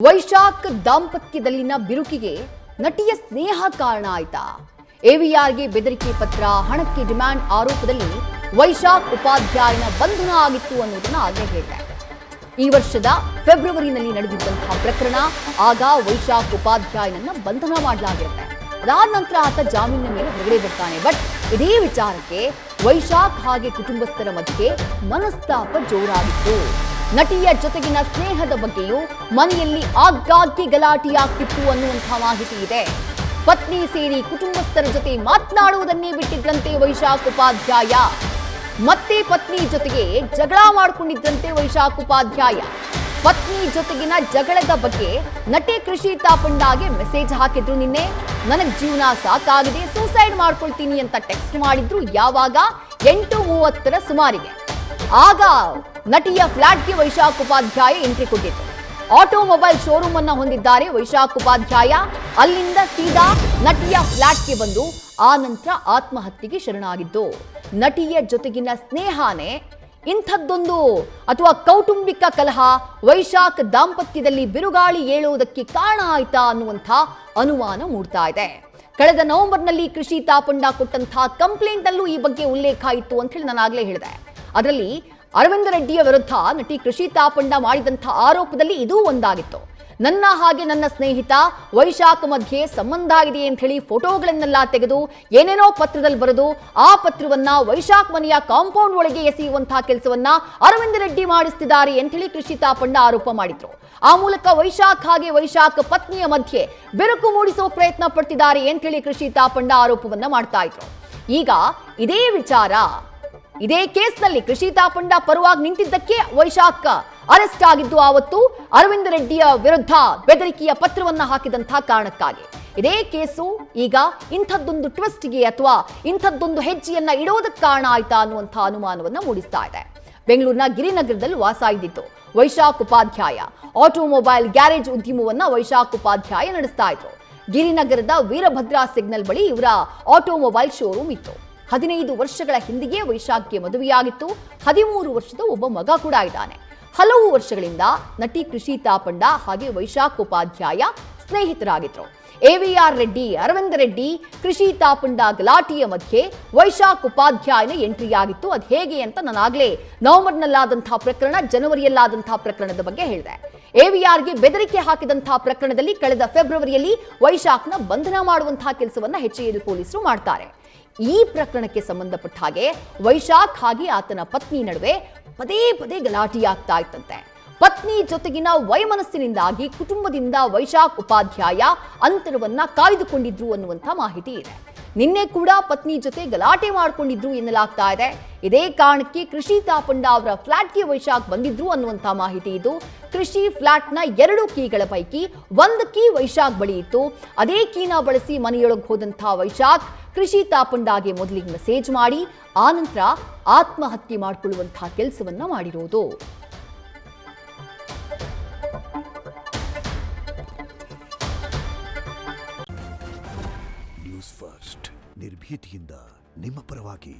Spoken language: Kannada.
ವೈಶಾಖ್ ದಾಂಪತ್ಯದಲ್ಲಿನ ಬಿರುಕಿಗೆ ನಟಿಯ ಸ್ನೇಹ ಕಾರಣ ಆಯ್ತಾ? ಎವಿಆರ್ಗೆ ಬೆದರಿಕೆ ಪತ್ರ, ಹಣಕ್ಕೆ ಡಿಮ್ಯಾಂಡ್ ಆರೋಪದಲ್ಲಿ ವೈಶಾಖ್ ಉಪಾಧ್ಯಾಯನ ಬಂಧನ ಆಗಿತ್ತು ಅನ್ನೋದನ್ನ ಆಗಲೇ ಹೇಳಿದೆ. ಈ ವರ್ಷದ ಫೆಬ್ರವರಿನಲ್ಲಿ ನಡೆದಿದ್ದಂತಹ ಪ್ರಕರಣ. ಆಗ ವೈಶಾಖ್ ಉಪಾಧ್ಯಾಯನನ್ನ ಬಂಧನ ಮಾಡಲಾಗಿರುತ್ತೆ. ಅದಾದ ನಂತರ ಆತ ಜಾಮೀನಿನ ಮೇಲೆ ಹೊರಗಡೆ ಬರ್ತಾನೆ. ಬಟ್ ಇದೇ ವಿಚಾರಕ್ಕೆ ವೈಶಾಖ್ ಹಾಗೆ ಕುಟುಂಬಸ್ಥರ ಮಧ್ಯೆ ಮನಸ್ತಾಪ ಜೋರಾಗಿತ್ತು. ನಟಿಯ ಜೊತೆಗಿನ ಸ್ನೇಹದ ಬಗ್ಗೆಯೂ ಮನೆಯಲ್ಲಿ ಆಗಾಗ್ಗೆ ಗಲಾಟೆಯಾಗ್ತಿತ್ತು ಅನ್ನುವಂತಹ ಮಾಹಿತಿ ಇದೆ. ಪತ್ನಿ ಸೇರಿ ಕುಟುಂಬಸ್ಥರ ಜೊತೆ ಮಾತನಾಡುವುದನ್ನೇ ಬಿಟ್ಟಿದ್ರಂತೆ ವೈಶಾಖ್ ಉಪಾಧ್ಯಾಯ. ಮತ್ತೆ ಪತ್ನಿ ಜೊತೆಗೆ ಜಗಳ ಮಾಡಿಕೊಂಡಿದ್ದಂತೆ ವೈಶಾಖ್ ಉಪಾಧ್ಯಾಯ. ಪತ್ನಿ ಜೊತೆಗಿನ ಜಗಳದ ಬಗ್ಗೆ ನಟಿ ಕೃಷಿ ತಾಪಂಡಾಗೆ ಮೆಸೇಜ್ ಹಾಕಿದ್ರು. ನಿನ್ನೆ ನನಗ್ ಜೀವನ ಸಾಕಾಗಿದೆ, ಸೂಸೈಡ್ ಮಾಡ್ಕೊಳ್ತೀನಿ ಅಂತ ಟೆಕ್ಸ್ಟ್ ಮಾಡಿದ್ರು. ಯಾವಾಗ? 8:30 ಸುಮಾರಿಗೆ. ಆಗ ನಟಿಯ ಫ್ಲಾಟ್ಗೆ ವೈಶಾಖ್ ಉಪಾಧ್ಯಾಯ ಎಂಟ್ರಿ ಕೊಟ್ಟಿತ್ತು. ಆಟೋಮೊಬೈಲ್ ಶೋರೂಮ್ ಅನ್ನ ಹೊಂದಿದ್ದಾರೆ ವೈಶಾಖ್ ಉಪಾಧ್ಯಾಯ. ಅಲ್ಲಿಂದ ಸೀದಾ ನಟಿಯ ಫ್ಲಾಟ್ಗೆ ಬಂದು ಆ ನಂತರ ಆತ್ಮಹತ್ಯೆಗೆ ಶರಣಾಗಿದ್ದು. ನಟಿಯ ಜೊತೆಗಿನ ಸ್ನೇಹನೇ ಇಂಥದ್ದೊಂದು ಅಥವಾ ಕೌಟುಂಬಿಕ ಕಲಹ ವೈಶಾಖ್ ದಾಂಪತ್ಯದಲ್ಲಿ ಬಿರುಗಾಳಿ ಏಳುವುದಕ್ಕೆ ಕಾರಣ ಆಯ್ತಾ ಅನ್ನುವಂಥ ಅನುಮಾನ ಮೂಡ್ತಾ ಇದೆ. ಕಳೆದ ನವೆಂಬರ್ನಲ್ಲಿ ಕೃಷಿ ತಾಪಂಡ ಕೊಟ್ಟಂತಹ ಕಂಪ್ಲೇಂಟ್ ಅಲ್ಲೂ ಈ ಬಗ್ಗೆ ಉಲ್ಲೇಖ ಇತ್ತು ಅಂತ ಹೇಳಿ ನಾನು ಆಗಲೇ ಹೇಳಿದೆ. ಅದರಲ್ಲಿ ಅರವಿಂದ ರೆಡ್ಡಿಯ ವಿರುದ್ಧ ನಟಿ ಕೃಷಿ ತಾಪಂಡ ಮಾಡಿದಂತಹ ಆರೋಪದಲ್ಲಿ ಇದೂ ಒಂದಾಗಿತ್ತು. ನನ್ನ ಹಾಗೆ ನನ್ನ ಸ್ನೇಹಿತ ವೈಶಾಖ್ ಮಧ್ಯೆ ಸಂಬಂಧ ಇದೆ ಅಂತ ಹೇಳಿ ಫೋಟೋಗಳನ್ನೆಲ್ಲ ತೆಗೆದು ಏನೇನೋ ಪತ್ರದಲ್ಲಿ ಬರೆದು ಆ ಪತ್ರವನ್ನ ವೈಶಾಖ್ ಮನೆಯ ಕಾಂಪೌಂಡ್ ಒಳಗೆ ಎಸೆಯುವಂತಹ ಕೆಲಸವನ್ನ ಅರವಿಂದ ರೆಡ್ಡಿ ಮಾಡಿಸ್ತಿದ್ದಾರೆ ಅಂತ ಹೇಳಿ ಕೃಷಿ ತಾಪಂಡ ಆರೋಪ ಮಾಡಿದ್ರು. ಆ ಮೂಲಕ ವೈಶಾಖ್ ಹಾಗೆ ವೈಶಾಖ್ ಪತ್ನಿಯ ಮಧ್ಯೆ ಬೆರುಕು ಮೂಡಿಸೋ ಪ್ರಯತ್ನ ಪಡ್ತಿದ್ದಾರೆ ಅಂತ ಹೇಳಿ ಕೃಷಿ ತಾಪಂಡ ಆರೋಪವನ್ನ ಮಾಡ್ತಾ ಇದ್ರು. ಈಗ ಇದೇ ವಿಚಾರ, ಇದೇ ಕೇಸ್ನಲ್ಲಿ ಕೃಷಿ ತಾಪಂಡ ಪರವಾಗಿ ನಿಂತಿದ್ದಕ್ಕೆ ವೈಶಾಖ್ ಅರೆಸ್ಟ್ ಆಗಿದ್ದು ಆವತ್ತು ಅರವಿಂದ ರೆಡ್ಡಿಯ ವಿರುದ್ಧ ಬೆದರಿಕೆಯ ಪತ್ರವನ್ನ ಹಾಕಿದಂತಹ ಕಾರಣಕ್ಕಾಗಿ. ಇದೇ ಕೇಸು ಈಗ ಇಂಥದ್ದೊಂದು ಟ್ವಿಸ್ಟ್ಗೆ ಅಥವಾ ಇಂಥದ್ದೊಂದು ಹೆಜ್ಜೆಯನ್ನ ಇಡೋದಕ್ಕೆ ಕಾರಣ ಆಯ್ತಾ ಅನ್ನುವಂಥ ಅನುಮಾನವನ್ನ ಮೂಡಿಸ್ತಾ ಇದೆ. ಬೆಂಗಳೂರಿನ ಗಿರಿನಗರದಲ್ಲಿ ವಾಸ ಇದ್ದಿತ್ತು ವೈಶಾಖ್ ಉಪಾಧ್ಯಾಯ. ಆಟೋಮೊಬೈಲ್ ಗ್ಯಾರೇಜ್ ಉದ್ಯಮವನ್ನ ವೈಶಾಖ್ ಉಪಾಧ್ಯಾಯ ನಡೆಸ್ತಾ ಇದ್ರು. ಗಿರಿನಗರದ ವೀರಭದ್ರ ಸಿಗ್ನಲ್ ಬಳಿ ಇವರ ಆಟೋಮೊಬೈಲ್ ಶೋರೂಮ್ ಇತ್ತು. 15 ವರ್ಷಗಳ ಹಿಂದೆಯೇ ವೈಶಾಖ್ಗೆ ಮದುವೆಯಾಗಿತ್ತು. 13 ವರ್ಷದ ಒಬ್ಬ ಮಗ ಕೂಡ ಇದ್ದಾನೆ. ಹಲವು ವರ್ಷಗಳಿಂದ ನಟಿ ಕೃಷಿ ತಾಪಂಡ ಹಾಗೆ ವೈಶಾಖ್ ಉಪಾಧ್ಯಾಯ ಸ್ನೇಹಿತರಾಗಿದ್ರು. ಎವಿಆರ್ ರೆಡ್ಡಿ, ಅರವಿಂದ ರೆಡ್ಡಿ, ಕೃಷಿ ತಾಪಂಡ ಗಲಾಟೆಯ ಮಧ್ಯೆ ವೈಶಾಖ್ ಉಪಾಧ್ಯಾಯನ ಎಂಟ್ರಿ ಆಗಿತ್ತು. ಅದು ಹೇಗೆ ಅಂತ ನಾನಾಗಲೇ ನವೆಂಬರ್ನಲ್ಲಾದಂತಹ ಪ್ರಕರಣ, ಜನವರಿಯಲ್ಲಾದಂತಹ ಪ್ರಕರಣದ ಬಗ್ಗೆ ಹೇಳಿದೆ. ಎವಿಆರ್ಗೆ ಬೆದರಿಕೆ ಹಾಕಿದಂತಹ ಪ್ರಕರಣದಲ್ಲಿ ಕಳೆದ ಫೆಬ್ರವರಿಯಲ್ಲಿ ವೈಶಾಖ್ನ ಬಂಧನ ಮಾಡುವಂತಹ ಕೆಲಸವನ್ನ HAL ಪೊಲೀಸರು ಮಾಡ್ತಾರೆ. ಈ ಪ್ರಕರಣಕ್ಕೆ ಸಂಬಂಧಪಟ್ಟ ಹಾಗೆ ವೈಶಾಖ್ ಹಾಗೆ ಆತನ ಪತ್ನಿ ನಡುವೆ ಪದೇ ಪದೇ ಗಲಾಟೆಯಾಗ್ತಾ ಇತ್ತಂತೆ. ಪತ್ನಿ ಜೊತೆಗಿನ ವೈಮನಸ್ಸಿನಿಂದಾಗಿ ಕುಟುಂಬದಿಂದ ವೈಶಾಖ್ ಉಪಾಧ್ಯಾಯ ಅಂತರವನ್ನ ಕಾಯ್ದುಕೊಂಡಿದ್ರು ಅನ್ನುವಂಥ ಮಾಹಿತಿ ಇದೆ. ನಿನ್ನೆ ಕೂಡ ಪತ್ನಿ ಜೊತೆ ಗಲಾಟೆ ಮಾಡಿಕೊಂಡಿದ್ರು ಎನ್ನಲಾಗ್ತಾ ಇದೆ. ಇದೇ ಕಾರಣಕ್ಕೆ ಕೃಷಿ ತಾಪಂಡ ಅವರ ಫ್ಲಾಟ್ಗೆ ವೈಶಾಖ್ ಬಂದಿದ್ರು ಅನ್ನುವಂಥ ಮಾಹಿತಿ ಇದು. ಕೃಷಿ ಫ್ಲಾಟ್ನ 2 ಕೀಗಳ ಪೈಕಿ 1 ಕೀ ವೈಶಾಖ್ ಬಳಿ ಇತ್ತು. ಅದೇ ಕೀನ ಬಳಸಿ ಮನೆಯೊಳಗೆ ಹೋದಂಥ ವೈಶಾಖ್ ಕೃಷಿ ತಾಪಂಡಾಗೆ ಮೊದಲಿಗೆ ಮೆಸೇಜ್ ಮಾಡಿ ಆನಂತರ ಆತ್ಮಹತ್ಯೆ ಮಾಡಿಕೊಳ್ಳುವಂತಹ ಕೆಲಸವನ್ನ ಮಾಡಿರೋದು. ನ್ಯೂಸ್ ಫಸ್ಟ್ ನಿರ್ಭೀತಿಯಿಂದ ನಿಮ್ಮ ಪರವಾಗಿ.